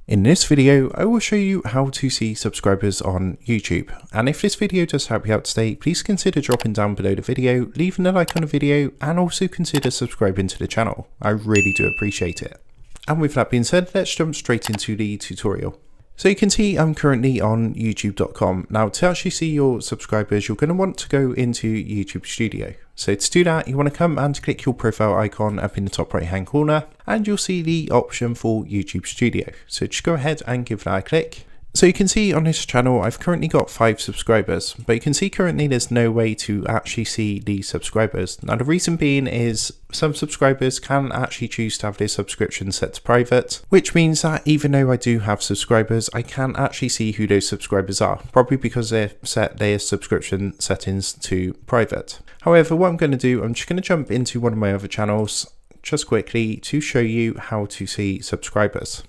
In this video, I will show you how to see subscribers on YouTube. And if this video does help you out today, please consider dropping down below the video, leaving a like on the video, and also consider subscribing to the channel. I really do appreciate it. And with that being said, let's jump straight into the tutorial. So you can see I'm currently on youtube.com. Now to actually see your subscribers, you're going to want to go into YouTube Studio. So to do that, you want to come and click your profile icon up in the top right hand corner, and you'll see the option for YouTube Studio. So just go ahead and give that a click. So you can see on this channel, I've currently got 5 subscribers, but you can see currently there's no way to actually see the subscribers. Now the reason being is some subscribers can actually choose to have their subscription set to private, which means that even though I do have subscribers, I can't actually see who those subscribers are, probably because they've set their subscription settings to private. However, what I'm going to do, I'm just going to jump into one of my other channels just quickly to show you how to see subscribers.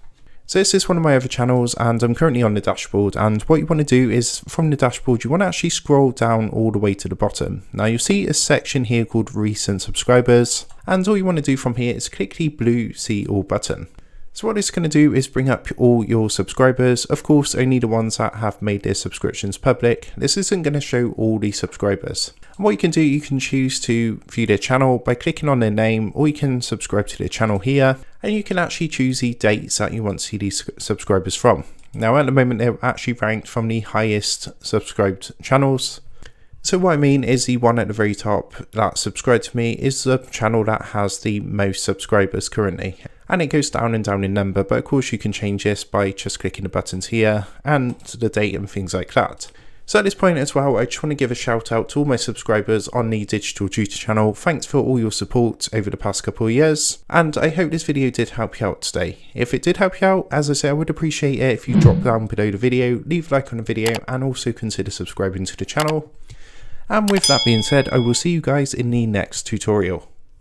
So this is one of my other channels, and I'm currently on the dashboard, and what you want to do is from the dashboard you want to actually scroll down all the way to the bottom. Now you'll see a section here called recent subscribers, and all you want to do from here is click the blue see all button. So what it's going to do is bring up all your subscribers, of course only the ones that have made their subscriptions public. This isn't going to show all the subscribers. And what you can do, you can choose to view their channel by clicking on their name, or you can subscribe to their channel here, and you can actually choose the dates that you want to see these subscribers from. Now at the moment they're actually ranked from the highest subscribed channels. So what I mean is the one at the very top that subscribed to me is the channel that has the most subscribers currently. And it goes down and down in number, but of course you can change this by just clicking the buttons here and the date and things like that. So at this point as well, I just want to give a shout out to all my subscribers on the Digital Tutor channel. Thanks for all your support over the past couple of years, and I hope this video did help you out today. If it did help you out, as I say, I would appreciate it if you drop down below the video, leave a like on the video, and also consider subscribing to the channel. And with that being said, I will see you guys in the next tutorial.